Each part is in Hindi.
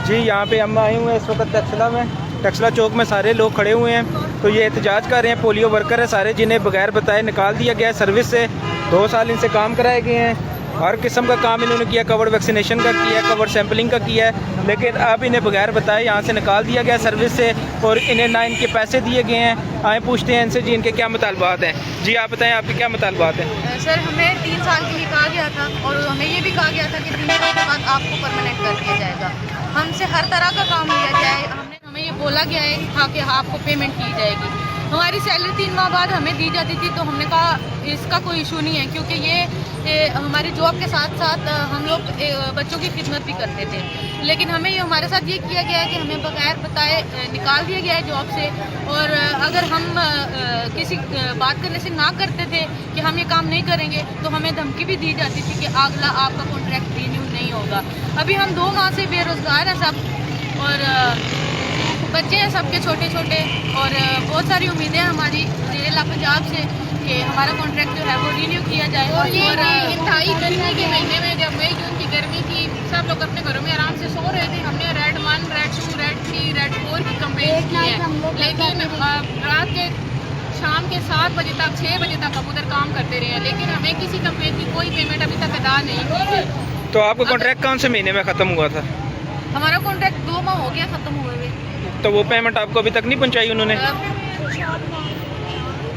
जी यहाँ पे हम आए हुए हैं इस वक्त टक्सला में, टक्सला चौक में सारे लोग खड़े हुए हैं। तो ये एहतजाज कर रहे हैं, पोलियो वर्कर है सारे जिन्हें बगैर बताए निकाल दिया गया है सर्विस से। 2 साल इनसे काम कराए गए हैं, हर किस्म का काम इन्होंने किया, कवर वैक्सीनेशन का किया है, कवर सैम्पलिंग का किया है, लेकिन अब इन्हें बगैर बताए यहाँ से निकाल दिया गया सर्विस से और इन्हें ना इनके पैसे दिए गए हैं। आए पूछते हैं इनसे जी इनके क्या मुतालबात हैं। जी आप बताएं आपके क्या मुतालबात हैं। सर हमें 3 साल के लिए कहा गया था और हमें ये भी कहा गया था कि 3 साल के बाद आपको परमानेंट कर दिया जाएगा, हमसे हर तरह का काम लिया जाए। हमें ये बोला गया है कि हाँ आपको पेमेंट की जाएगी। हमारी सैलरी 3 माह बाद हमें दी जाती थी, तो हमने कहा इसका कोई इशू नहीं है, क्योंकि ये हमारी जॉब के साथ साथ हम लोग बच्चों की खिदमत भी करते थे। लेकिन हमें ये हमारे साथ ये किया गया है कि हमें बगैर बताए निकाल दिया गया है जॉब से। और अगर हम किसी बात करने से ना करते थे कि हम ये काम नहीं करेंगे, तो हमें धमकी भी दी जाती थी कि अगला आपका कॉन्ट्रैक्ट रिन्यू नहीं होगा। अभी हम 2 माह से बेरोज़गार हैं सब, और बच्चे हैं सबके छोटे छोटे, और बहुत सारी उम्मीदें हैं हमारी जिला पंजाब से कि हमारा कॉन्ट्रैक्ट जो है वो रिन्यू किया जाए। और इंतहाई गर्मी के महीने में जब मई जून की गर्मी थी, सब लोग अपने घरों में आराम से सो रहे थे। हमने रेड 1, रेड 2, रेड 3, रेड 4 की कंप्लेंट की है, लेकिन रात के शाम के 7 बजे तक 6 बजे तक हम उधर काम करते रहे हैं, लेकिन हमें किसी कंप्लेंट की कोई पेमेंट अभी तक अदा नहीं की गई। तो आपका कॉन्ट्रैक्ट कौन से महीने में ख़त्म हुआ था? हमारा कॉन्ट्रैक्ट 2 माह हो गया ख़त्म हुए हुए। तो वो पेमेंट आपको अभी तक नहीं पहुंचाई उन्होंने?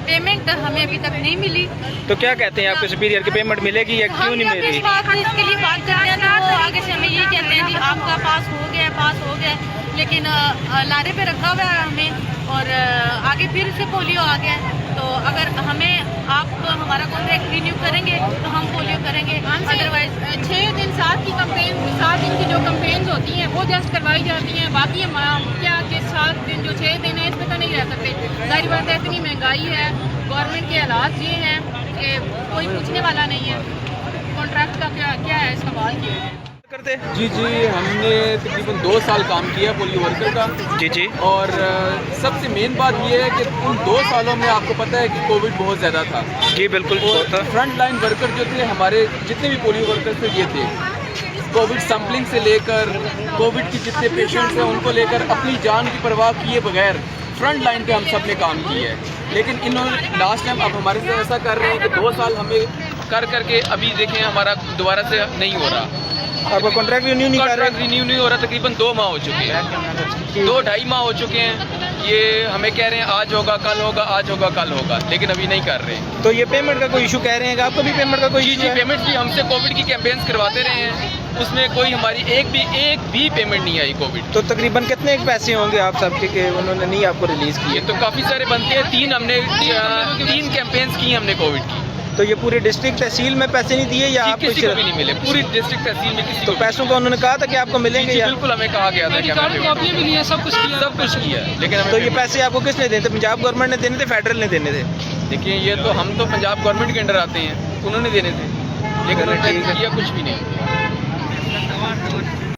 पेमेंट हमें अभी तक नहीं मिली। तो क्या कहते हैं आपके सुपीरियर की पेमेंट मिलेगी या क्यों नहीं मिल रही? इसके लिए बात करते हैं तो वो आगे से हमें ये कहते हैं कि आपका पास हो गया, लेकिन लारे पे रखा हुआ है हमें, और आगे फिर से पोलियो आ गया है। तो अगर हमें आप हमारा कॉन्ट्रैक्ट रिन्यू करेंगे तो हम पोलियो करेंगे, अदरवाइज 6 दिन 7 दिन की जो कंप्लेंट होती हैं वो जस्ट करवाई जाती हैं। बाकी हम क्या कि 7 दिन जो 6 दिन है इसमें तो नहीं रह सकते। सारी बात है, इतनी महंगाई है, गवर्नमेंट के हालात ये हैं कि कोई पूछने वाला नहीं है। कॉन्ट्रैक्ट का क्या है इसका बात किया करते? जी हमने तकरीबन 2 साल काम किया पोलियो वर्कर का। जी और सबसे मेन बात ये है कि उन 2 सालों में आपको पता है कि कोविड बहुत ज़्यादा था। जी बिल्कुल। और फ्रंट लाइन वर्कर जो थे हमारे, जितने भी पोलियो वर्कर थे ये थे, कोविड सैम्पलिंग से लेकर कोविड के जितने पेशेंट्स हैं उनको लेकर अपनी जान की परवाह किए बगैर फ्रंट लाइन पे हम सब ने काम किया है। लेकिन इन्होंने लास्ट टाइम अब हमारे साथ ऐसा कर रहे हैं कि 2 साल हमें करके अभी देखें हमारा दोबारा से नहीं हो रहा। आपका कॉन्ट्रैक्ट रिन्यू नहीं हो रहा। तकरीबन 2 माह हो चुके हैं, 2-2.5 माह हो चुके हैं। ये हमें कह रहे हैं आज होगा कल होगा, आज होगा कल होगा, लेकिन अभी नहीं कर रहे। तो ये पेमेंट का कोई इशू कह रहे हैं कि आपको भी पेमेंट का कोई इशू है? पेमेंट भी हमसे कोविड की कैंपेन्स करवाते रहे हैं, उसमें कोई हमारी एक भी पेमेंट नहीं आई कोविड। तो तकरीबन कितने पैसे होंगे आप सबके कि उन्होंने नहीं आपको रिलीज़ किए? तो काफ़ी सारे बनते हैं। 3 कैंपेन्स की हमने कोविड की। तो ये पूरी डिस्ट्रिक्ट तहसील में पैसे नहीं दिए या आपको? किसी को भी नहीं मिले, पूरी डिस्ट्रिक्ट तहसील में किसी तो पैसों का उन्होंने कहा था कि आपको मिलेंगे या? बिल्कुल हमें कहा गया था कि हमें भी लिए, सब कुछ किया, लेकिन तो ये पैसे आपको किसने देने थे? पंजाब गवर्नमेंट ने देने थे, फेडरल ने देने थे? देखिए ये तो हम तो पंजाब गवर्नमेंट के अंडर आते हैं, उन्होंने देने थे, लेकिन उन्होंने किया कुछ भी नहीं।